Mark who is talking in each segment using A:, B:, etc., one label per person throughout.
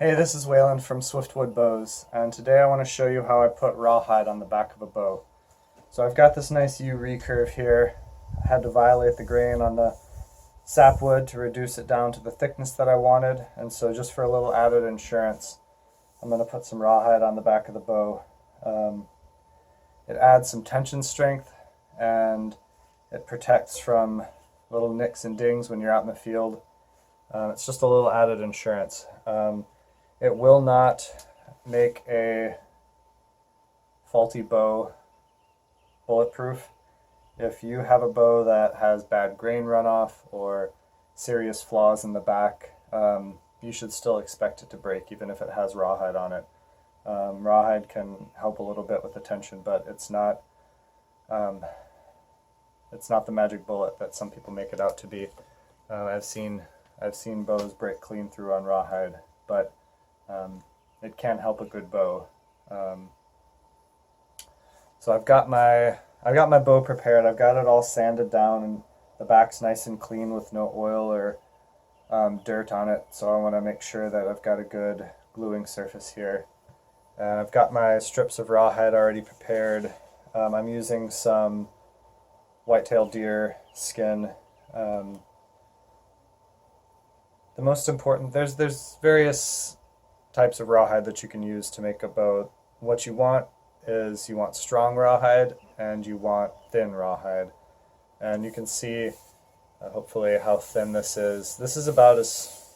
A: Hey, this is Waylon from Swiftwood Bows, and today I want to show you how I put rawhide on the back of a bow. So I've got this nice U recurve here. I had to violate the grain on the sapwood to reduce it down to the thickness that I wanted, and so just for a little added insurance, I'm going to put some rawhide on the back of the bow. It adds some tension strength, and it protects from little nicks and dings when you're out in the field. It's just a little added insurance. It will not make a faulty bow bulletproof. If you have a bow that has bad grain runoff or serious flaws in the back, you should still expect it to break even if it has rawhide on it. Rawhide can help a little bit with the tension, but it's not the magic bullet that some people make it out to be. I've seen bows break clean through on rawhide, but it can help a good bow. So I've got my bow prepared. I've got it all sanded down, and the back's nice and clean with no oil or dirt on it. So I want to make sure that I've got a good gluing surface here. I've got my strips of rawhide already prepared. I'm using some white-tailed deer skin. The most important, there's various types of rawhide that you can use to make a bow. What you want is you want strong rawhide and you want thin rawhide. And you can see hopefully how thin this is. This is about as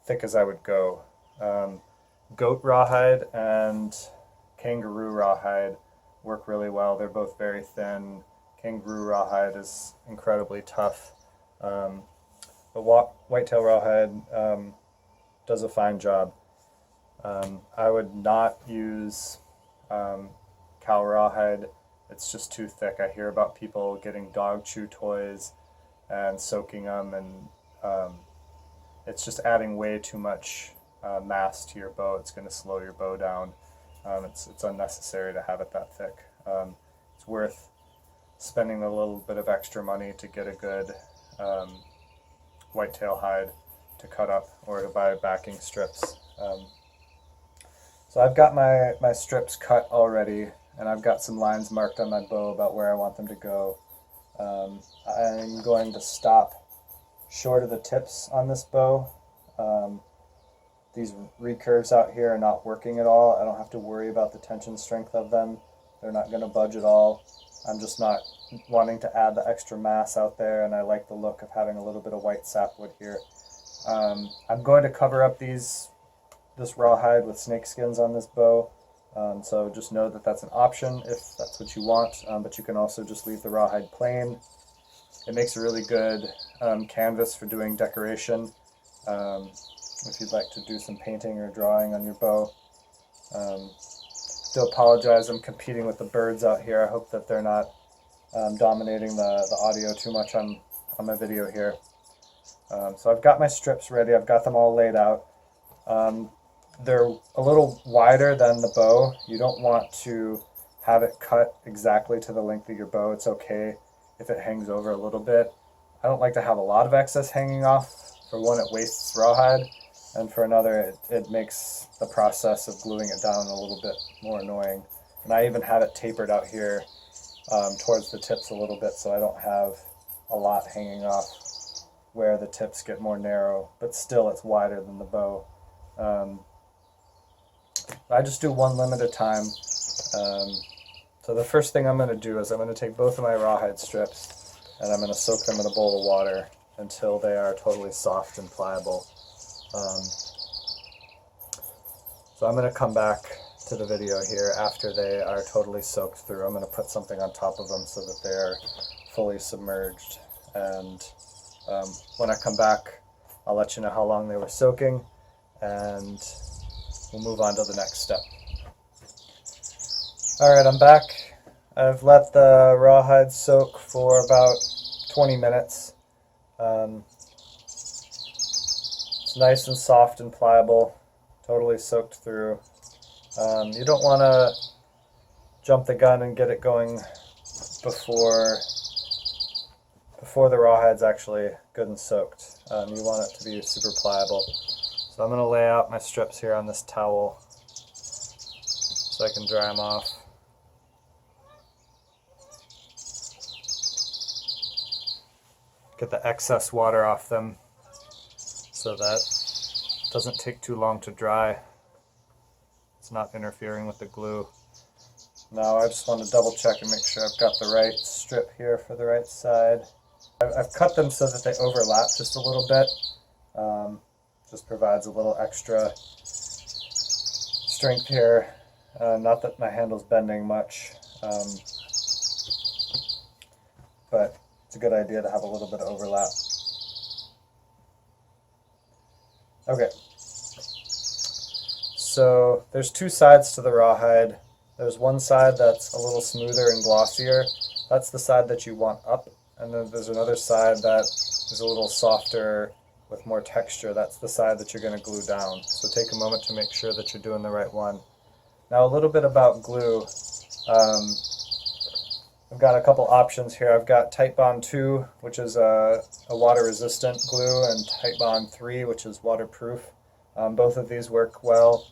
A: thick as I would go. Goat rawhide and kangaroo rawhide work really well. They're both very thin. Kangaroo rawhide is incredibly tough. But whitetail rawhide does a fine job. I would not use cow rawhide. It's just too thick. I hear about people getting dog chew toys and soaking them, and it's just adding way too much mass to your bow. It's going to slow your bow down. It's unnecessary to have it that thick. It's worth spending a little bit of extra money to get a good whitetail hide to cut up, or to buy backing strips. So I've got my strips cut already, and I've got some lines marked on my bow about where I want them to go. I'm going to stop short of the tips on this bow. These recurves out here are not working at all. I don't have to worry about the tension strength of them. They're not going to budge at all. I'm just not wanting to add the extra mass out there, and I like the look of having a little bit of white sapwood here. I'm going to cover up this rawhide with snake skins on this bow, so just know that that's an option if that's what you want, but you can also just leave the rawhide plain. It makes a really good canvas for doing decoration, if you'd like to do some painting or drawing on your bow. I do apologize, I'm competing with the birds out here. I hope that they're not dominating the audio too much on my video here. So I've got my strips ready. I've got them all laid out. They're a little wider than the bow. You don't want to have it cut exactly to the length of your bow. It's okay if it hangs over a little bit. I don't like to have a lot of excess hanging off. For one, it wastes rawhide, and for another, it makes the process of gluing it down a little bit more annoying. And I even have it tapered out here towards the tips a little bit, so I don't have a lot hanging off where the tips get more narrow, but still it's wider than the bow. I just do one limb at a time. So the first thing I'm going to do is I'm going to take both of my rawhide strips and I'm going to soak them in a bowl of water until they are totally soft and pliable. So I'm going to come back to the video here after they are totally soaked through. I'm going to put something on top of them so that they are fully submerged, and when I come back, I'll let you know how long they were soaking, and we'll move on to the next step. Alright, I'm back. I've let the rawhide soak for about 20 minutes. It's nice and soft and pliable, totally soaked through. You don't want to jump the gun and get it going before the rawhide's actually good and soaked. You want it to be super pliable. So I'm going to lay out my strips here on this towel so I can dry them off. Get the excess water off them so that it doesn't take too long to dry. It's not interfering with the glue. Now I just want to double check and make sure I've got the right strip here for the right side. I've cut them so that they overlap just a little bit. Just provides a little extra strength here. Not that my handle's bending much, but it's a good idea to have a little bit of overlap. Okay, so there's two sides to the rawhide. There's one side that's a little smoother and glossier. That's the side that you want up, and then there's another side that is a little softer with more texture. That's the side that you're going to glue down. So take a moment to make sure that you're doing the right one. Now a little bit about glue. I've got a couple options here. I've got Titebond 2, which is a water-resistant glue, and Titebond 3, which is waterproof. Both of these work well.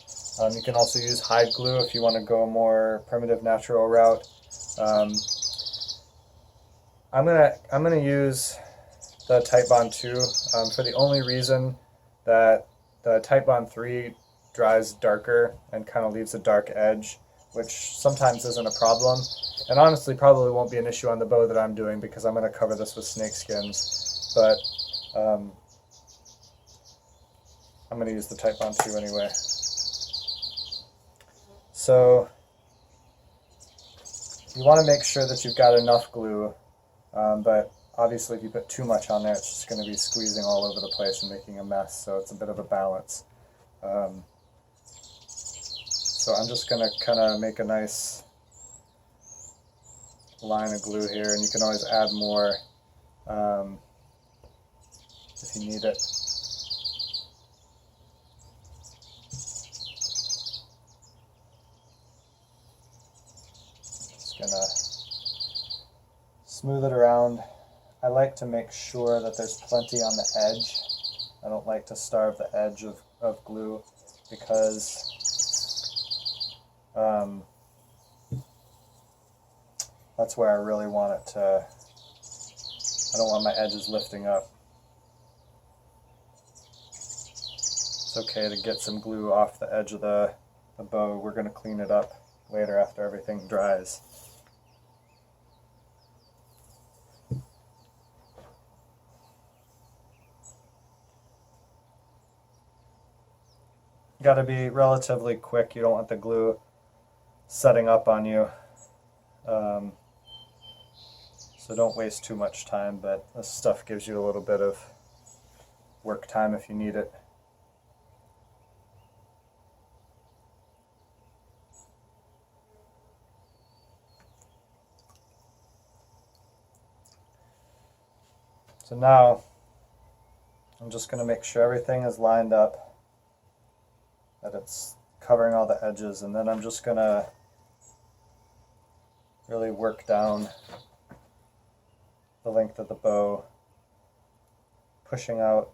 A: You can also use hide glue if you want to go a more primitive, natural route. I'm gonna use the Titebond 2 for the only reason that the Titebond 3 dries darker and kind of leaves a dark edge, which sometimes isn't a problem, and honestly probably won't be an issue on the bow that I'm doing because I'm going to cover this with snake skins, but I'm going to use the Titebond 2 anyway. So you want to make sure that you've got enough glue, but obviously if you put too much on there it's just going to be squeezing all over the place and making a mess, so it's a bit of a balance. So I'm just going to kind of make a nice line of glue here, and you can always add more if you need it. Just going to smooth it around. I like to make sure that there's plenty on the edge. I don't like to starve the edge of glue because that's where I really want it to, I don't want my edges lifting up. It's okay to get some glue off the edge of the bow. We're going to clean it up later after everything dries. Got to be relatively quick. You don't want the glue setting up on you. So don't waste too much time, but this stuff gives you a little bit of work time if you need it. So now I'm just going to make sure everything is lined up, that it's covering all the edges, and then I'm just going to really work down the length of the bow, pushing out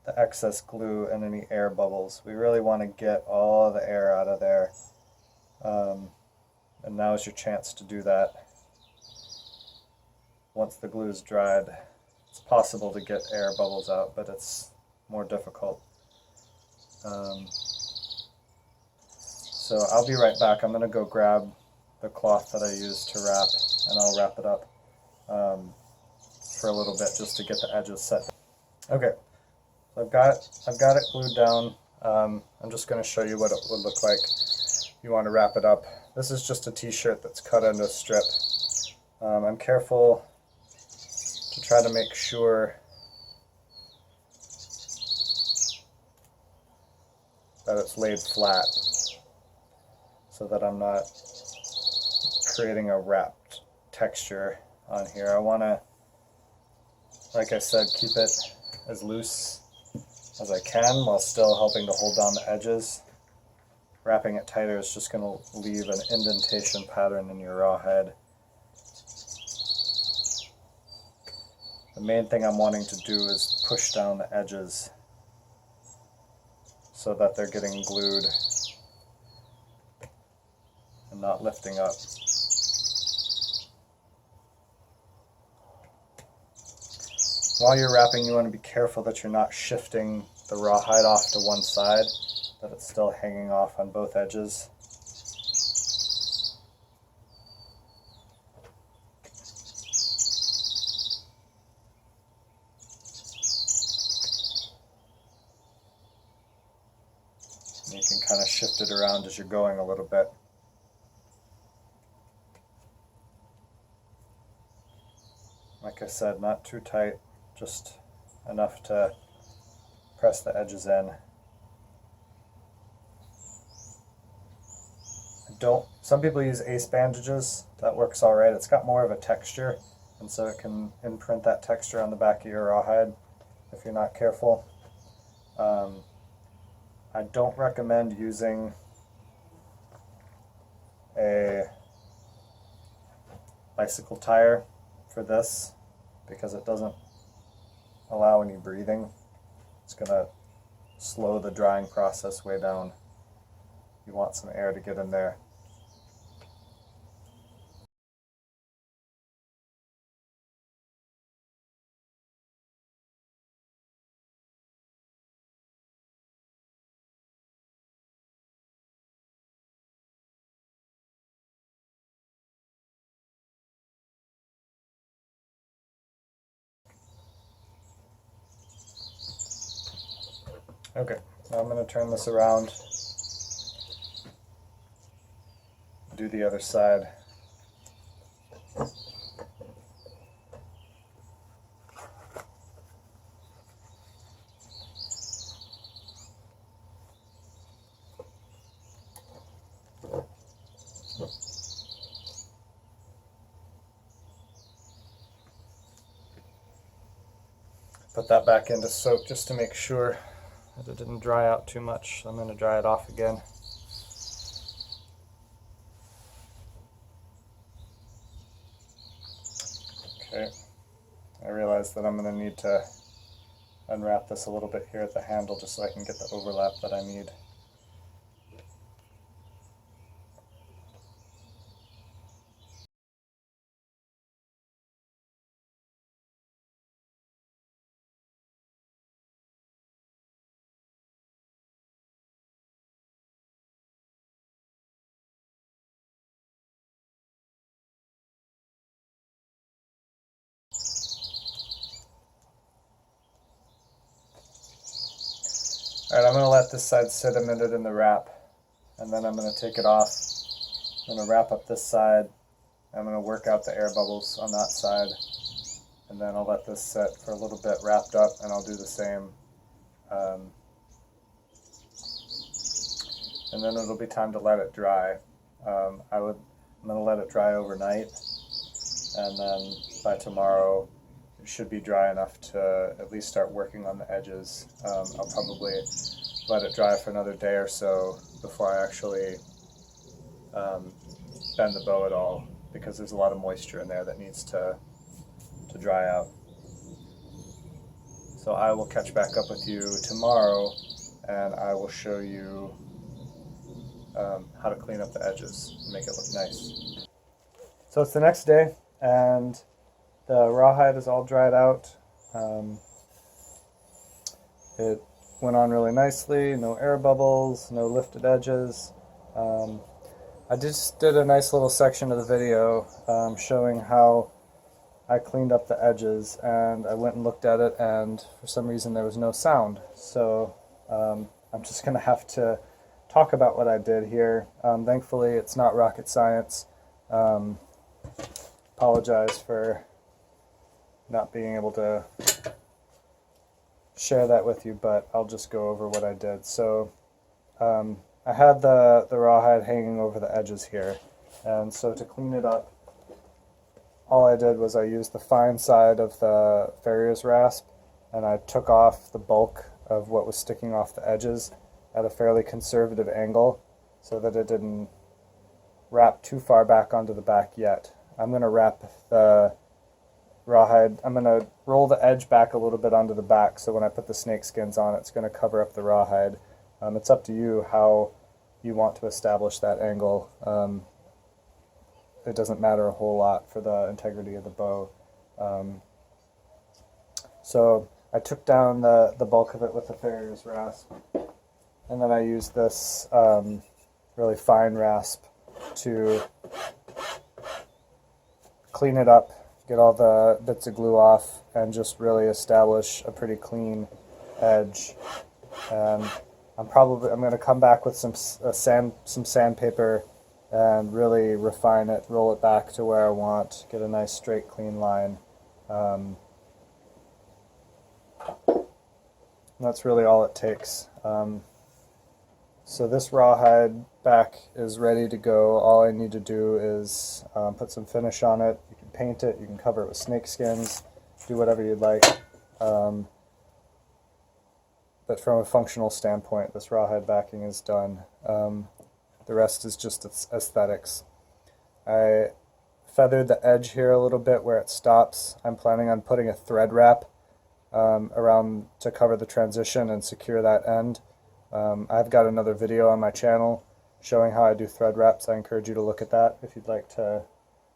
A: the excess glue and any air bubbles. We really want to get all the air out of there, and now is your chance to do that. Once the glue is dried, it's possible to get air bubbles out, but it's more difficult. So I'll be right back. I'm going to go grab the cloth that I used to wrap, and I'll wrap it up for a little bit just to get the edges set. Okay, so I've got it glued down. I'm just going to show you what it would look like if you want to wrap it up. This is just a t-shirt that's cut into a strip. I'm careful to try to make sure that it's laid flat so that I'm not creating a wrapped texture on here. I want to, like I said, keep it as loose as I can while still helping to hold down the edges. Wrapping it tighter is just going to leave an indentation pattern in your rawhide. The main thing I'm wanting to do is push down the edges so that they're getting glued and not lifting up. While you're wrapping, you want to be careful that you're not shifting the rawhide off to one side, that it's still hanging off on both edges. And you can kind of shift it around as you're going a little bit. Like I said, not too tight, just enough to press the edges in. Some people use ace bandages. That works all right. It's got more of a texture, and so it can imprint that texture on the back of your rawhide if you're not careful. I don't recommend using a bicycle tire for this because it doesn't allow any breathing. It's going to slow the drying process way down. You want some air to get in there. Okay, now I'm going to turn this around, do the other side. Put that back into soak just to make sure that it didn't dry out too much. I'm going to dry it off again. Okay, I realize that I'm going to need to unwrap this a little bit here at the handle just so I can get the overlap that I need. Alright, I'm going to let this side sit a minute in the wrap, and then I'm going to take it off. I'm going to wrap up this side. I'm going to work out the air bubbles on that side, and then I'll let this sit for a little bit wrapped up, and I'll do the same. And then it'll be time to let it dry. I'm going to let it dry overnight, and then by tomorrow it should be dry enough to at least start working on the edges. I'll probably let it dry for another day or so before I actually bend the bow at all, because there's a lot of moisture in there that needs to dry out. So I will catch back up with you tomorrow, and I will show you how to clean up the edges and make it look nice. So it's the next day, and the rawhide is all dried out. It went on really nicely, no air bubbles, no lifted edges. I just did a nice little section of the video showing how I cleaned up the edges, and I went and looked at it, and for some reason there was no sound. So I'm just going to have to talk about what I did here. Thankfully it's not rocket science. Apologize for not being able to share that with you, but I'll just go over what I did. So I had the rawhide hanging over the edges here, and so to clean it up, all I did was I used the fine side of the farrier's rasp, and I took off the bulk of what was sticking off the edges at a fairly conservative angle so that it didn't wrap too far back onto the back yet. I'm going to wrap the rawhide. I'm going to roll the edge back a little bit onto the back, so when I put the snake skins on, it's going to cover up the rawhide. It's up to you how you want to establish that angle. It doesn't matter a whole lot for the integrity of the bow. So I took down the bulk of it with the farrier's rasp, and then I used this really fine rasp to clean it up, get all the bits of glue off, and just really establish a pretty clean edge. And I'm going to come back with some sandpaper and really refine it, roll it back to where I want, get a nice straight clean line. That's really all it takes. So this rawhide back is ready to go. All I need to do is put some finish on it. You can paint it, you can cover it with snake skins, do whatever you'd like. But from a functional standpoint, this rawhide backing is done. The rest is just aesthetics. I feathered the edge here a little bit where it stops. I'm planning on putting a thread wrap around to cover the transition and secure that end. I've got another video on my channel showing how I do thread wraps. I encourage you to look at that if you'd like to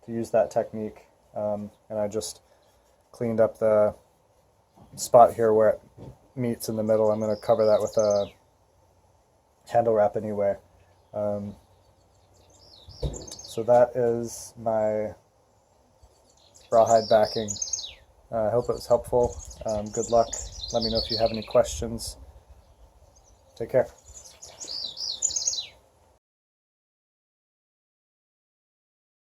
A: use that technique. And I just cleaned up the spot here where it meets in the middle. I'm going to cover that with a handle wrap anyway. So that is my rawhide backing. I hope it was helpful. Good luck. Let me know if you have any questions. Take care.